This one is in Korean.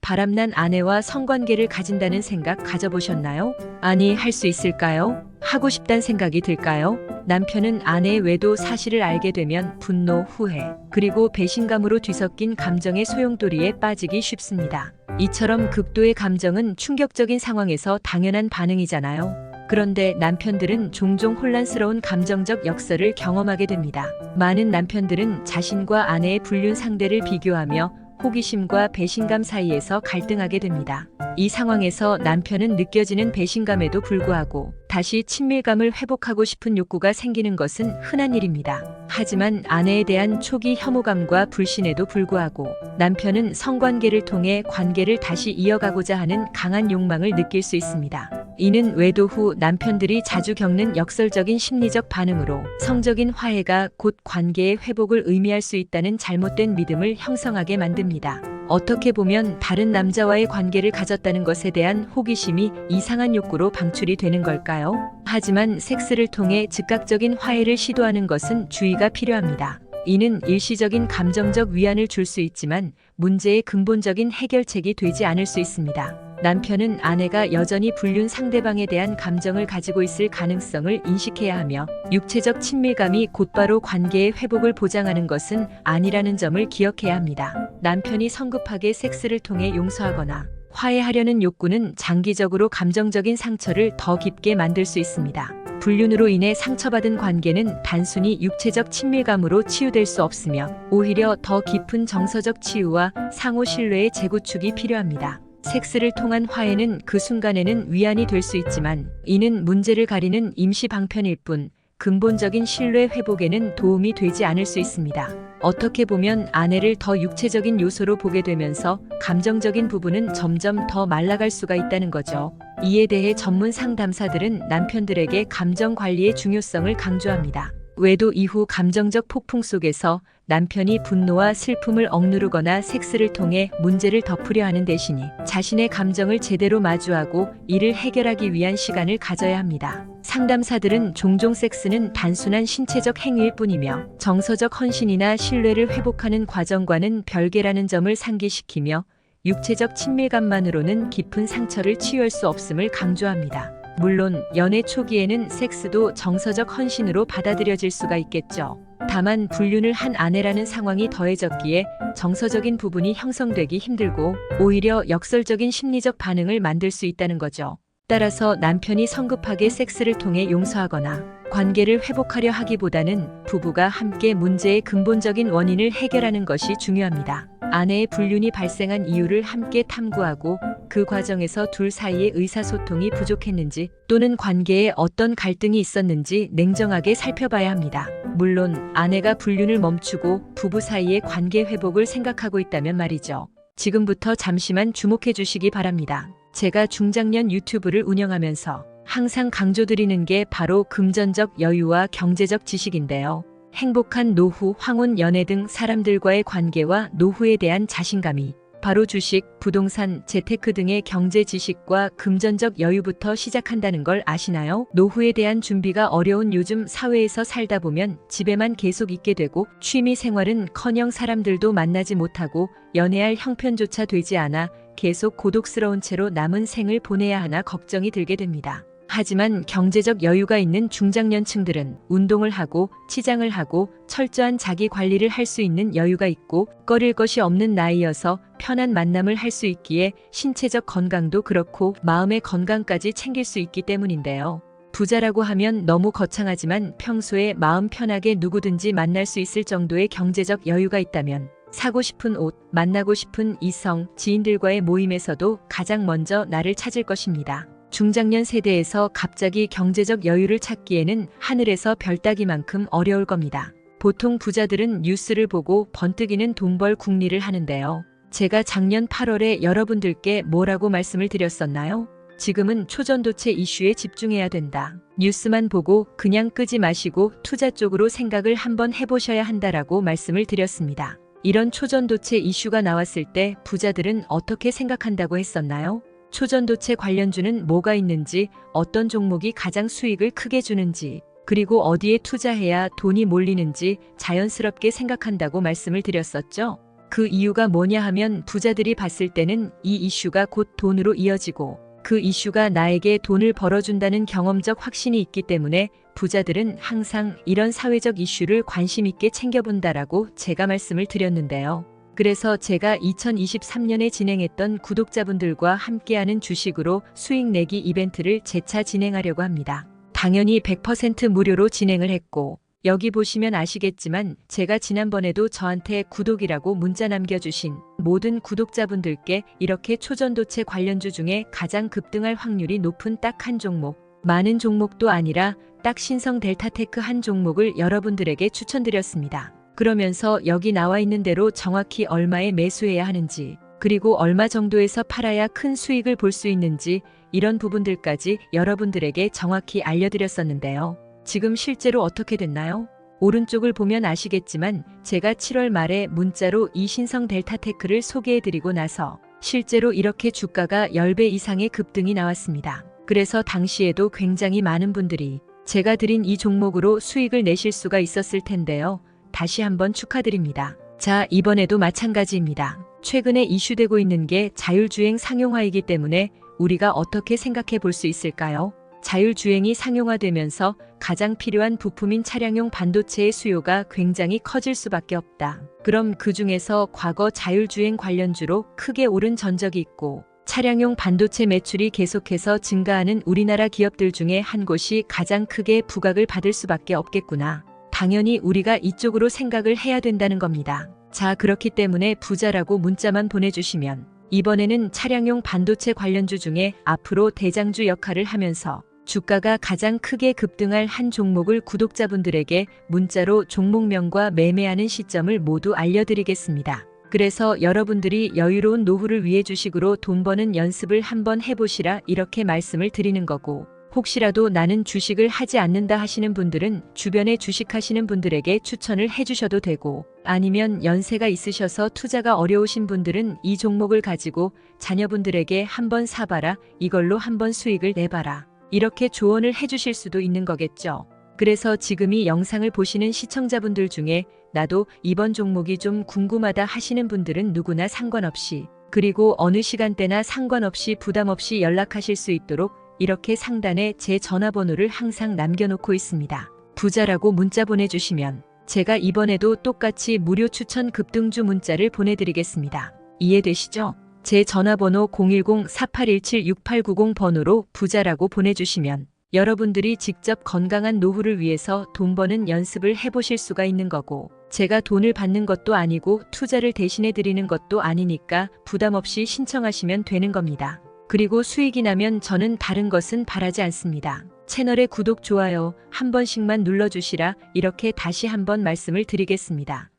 바람난 아내와 성관계를 가진다는 생각 가져보셨나요? 아니, 할 수 있을까요? 하고 싶단 생각이 들까요? 남편은 아내의 외도 사실을 알게 되면 분노, 후회, 그리고 배신감으로 뒤섞인 감정의 소용돌이에 빠지기 쉽습니다. 이처럼 극도의 감정은 충격적인 상황에서 당연한 반응이잖아요. 그런데 남편들은 종종 혼란스러운 감정적 역설을 경험하게 됩니다. 많은 남편들은 자신과 아내의 불륜 상대를 비교하며 호기심과 배신감 사이에서 갈등하게 됩니다. 이 상황에서 남편은 느껴지는 배신감에도 불구하고 다시 친밀감을 회복하고 싶은 욕구가 생기는 것은 흔한 일입니다. 하지만 아내에 대한 초기 혐오감과 불신에도 불구하고 남편은 성관계를 통해 관계를 다시 이어가고자 하는 강한 욕망을 느낄 수 있습니다. 이는 외도 후 남편들이 자주 겪는 역설적인 심리적 반응으로 성적인 화해가 곧 관계의 회복을 의미할 수 있다는 잘못된 믿음을 형성하게 만듭니다. 어떻게 보면 다른 남자와의 관계를 가졌다는 것에 대한 호기심이 이상한 욕구로 방출이 되는 걸까요? 하지만 섹스를 통해 즉각적인 화해를 시도하는 것은 주의가 필요합니다. 이는 일시적인 감정적 위안을 줄 수 있지만 문제의 근본적인 해결책이 되지 않을 수 있습니다. 남편은 아내가 여전히 불륜 상대방에 대한 감정을 가지고 있을 가능성을 인식해야 하며 육체적 친밀감이 곧바로 관계의 회복을 보장하는 것은 아니라는 점을 기억해야 합니다. 남편이 성급하게 섹스를 통해 용서하거나 화해하려는 욕구는 장기적으로 감정적인 상처를 더 깊게 만들 수 있습니다. 불륜으로 인해 상처받은 관계는 단순히 육체적 친밀감으로 치유될 수 없으며 오히려 더 깊은 정서적 치유와 상호 신뢰의 재구축이 필요합니다. 섹스를 통한 화해는 그 순간에는 위안이 될 수 있지만 이는 문제를 가리는 임시 방편일 뿐 근본적인 신뢰 회복에는 도움이 되지 않을 수 있습니다. 어떻게 보면 아내를 더 육체적인 요소로 보게 되면서 감정적인 부분은 점점 더 말라갈 수가 있다는 거죠. 이에 대해 전문 상담사들은 남편들에게 감정 관리의 중요성을 강조합니다. 외도 이후 감정적 폭풍 속에서 남편이 분노와 슬픔을 억누르거나 섹스를 통해 문제를 덮으려 하는 대신에 자신의 감정을 제대로 마주하고 이를 해결하기 위한 시간을 가져야 합니다. 상담사들은 종종 섹스는 단순한 신체적 행위일 뿐이며 정서적 헌신이나 신뢰를 회복하는 과정과는 별개라는 점을 상기시키며 육체적 친밀감만으로는 깊은 상처를 치유할 수 없음을 강조합니다. 물론 연애 초기에는 섹스도 정서적 헌신으로 받아들여질 수가 있겠죠. 다만 불륜을 한 아내라는 상황이 더해졌기에 정서적인 부분이 형성되기 힘들고 오히려 역설적인 심리적 반응을 만들 수 있다는 거죠. 따라서 남편이 성급하게 섹스를 통해 용서하거나 관계를 회복하려 하기보다는 부부가 함께 문제의 근본적인 원인을 해결하는 것이 중요합니다. 아내의 불륜이 발생한 이유를 함께 탐구하고 그 과정에서 둘 사이의 의사소통이 부족했는지 또는 관계에 어떤 갈등이 있었는지 냉정하게 살펴봐야 합니다. 물론 아내가 불륜을 멈추고 부부 사이의 관계 회복을 생각하고 있다면 말이죠. 지금부터 잠시만 주목해 주시기 바랍니다. 제가 중장년 유튜브를 운영하면서 항상 강조드리는 게 바로 금전적 여유와 경제적 지식인데요. 행복한 노후, 황혼, 연애 등 사람들과의 관계와 노후에 대한 자신감이 바로 주식, 부동산, 재테크 등의 경제 지식과 금전적 여유부터 시작한다는 걸 아시나요? 노후에 대한 준비가 어려운 요즘 사회에서 살다 보면 집에만 계속 있게 되고 취미 생활은커녕 사람들도 만나지 못하고 연애할 형편조차 되지 않아 계속 고독스러운 채로 남은 생을 보내야 하나 걱정이 들게 됩니다. 하지만 경제적 여유가 있는 중장년층들은 운동을 하고 치장을 하고 철저한 자기 관리를 할 수 있는 여유가 있고 꺼릴 것이 없는 나이여서 편한 만남을 할 수 있기에 신체적 건강도 그렇고 마음의 건강까지 챙길 수 있기 때문인데요. 부자라고 하면 너무 거창하지만 평소에 마음 편하게 누구든지 만날 수 있을 정도의 경제적 여유가 있다면 사고 싶은 옷, 만나고 싶은 이성, 지인들과의 모임에서도 가장 먼저 나를 찾을 것입니다. 중장년 세대에서 갑자기 경제적 여유를 찾기에는 하늘에서 별 따기만큼 어려울 겁니다. 보통 부자들은 뉴스를 보고 번뜩이는 돈벌 궁리를 하는데요. 제가 작년 8월에 여러분들께 뭐라고 말씀을 드렸었나요? 지금은 초전도체 이슈에 집중해야 된다. 뉴스만 보고 그냥 끄지 마시고 투자 쪽으로 생각을 한번 해보셔야 한다라고 말씀을 드렸습니다. 이런 초전도체 이슈가 나왔을 때 부자들은 어떻게 생각한다고 했었나요? 초전도체 관련주는 뭐가 있는지, 어떤 종목이 가장 수익을 크게 주는지, 그리고 어디에 투자해야 돈이 몰리는지 자연스럽게 생각한다고 말씀을 드렸었죠. 그 이유가 뭐냐 하면 부자들이 봤을 때는 이 이슈가 곧 돈으로 이어지고 그 이슈가 나에게 돈을 벌어준다는 경험적 확신이 있기 때문에 부자들은 항상 이런 사회적 이슈를 관심 있게 챙겨본다라고 제가 말씀을 드렸는데요. 그래서 제가 2023년에 진행했던 구독자분들과 함께하는 주식으로 수익 내기 이벤트를 재차 진행하려고 합니다. 당연히 100% 무료로 진행을 했고 여기 보시면 아시겠지만 제가 지난번에도 저한테 구독이라고 문자 남겨주신 모든 구독자분들께 이렇게 초전도체 관련주 중에 가장 급등할 확률이 높은 딱 한 종목, 많은 종목도 아니라 딱 신성 델타테크 한 종목을 여러분들에게 추천드렸습니다. 그러면서 여기 나와 있는 대로 정확히 얼마에 매수해야 하는지, 그리고 얼마 정도에서 팔아야 큰 수익을 볼 수 있는지 이런 부분들까지 여러분들에게 정확히 알려드렸었는데요. 지금 실제로 어떻게 됐나요? 오른쪽을 보면 아시겠지만 제가 7월 말에 문자로 이 신성 델타테크를 소개해드리고 나서 실제로 이렇게 주가가 10배 이상의 급등이 나왔습니다. 그래서 당시에도 굉장히 많은 분들이 제가 드린 이 종목으로 수익을 내실 수가 있었을 텐데요. 다시 한번 축하드립니다. 자, 이번에도 마찬가지입니다. 최근에 이슈되고 있는 게 자율주행 상용화이기 때문에 우리가 어떻게 생각해 볼 수 있을까요? 자율주행이 상용화되면서 가장 필요한 부품인 차량용 반도체의 수요가 굉장히 커질 수밖에 없다. 그럼 그 중에서 과거 자율주행 관련주로 크게 오른 전적이 있고 차량용 반도체 매출이 계속해서 증가하는 우리나라 기업들 중에 한 곳이 가장 크게 부각을 받을 수밖에 없겠구나. 당연히 우리가 이쪽으로 생각을 해야 된다는 겁니다. 자, 그렇기 때문에 부자라고 문자만 보내주시면 이번에는 차량용 반도체 관련주 중에 앞으로 대장주 역할을 하면서 주가가 가장 크게 급등할 한 종목을 구독자분들에게 문자로 종목명과 매매하는 시점을 모두 알려드리겠습니다. 그래서 여러분들이 여유로운 노후를 위해 주식으로 돈 버는 연습을 한번 해보시라 이렇게 말씀을 드리는 거고, 혹시라도 나는 주식을 하지 않는다 하시는 분들은 주변에 주식하시는 분들에게 추천을 해주셔도 되고, 아니면 연세가 있으셔서 투자가 어려우신 분들은 이 종목을 가지고 자녀분들에게 한번 사봐라, 이걸로 한번 수익을 내봐라, 이렇게 조언을 해주실 수도 있는 거겠죠. 그래서 지금 이 영상을 보시는 시청자분들 중에 나도 이번 종목이 좀 궁금하다 하시는 분들은 누구나 상관없이, 그리고 어느 시간대나 상관없이 부담 없이 연락하실 수 있도록 이렇게 상단에 제 전화번호를 항상 남겨놓고 있습니다. 부자라고 문자 보내주시면 제가 이번에도 똑같이 무료 추천 급등주 문자를 보내드리겠습니다. 이해되시죠? 제 전화번호 010-4817-6890번호로 부자라고 보내주시면 여러분들이 직접 건강한 노후를 위해서 돈 버는 연습을 해보실 수가 있는 거고, 제가 돈을 받는 것도 아니고 투자를 대신해 드리는 것도 아니니까 부담 없이 신청하시면 되는 겁니다. 그리고 수익이 나면 저는 다른 것은 바라지 않습니다. 채널의 구독, 좋아요 한 번씩만 눌러주시라 이렇게 다시 한번 말씀을 드리겠습니다.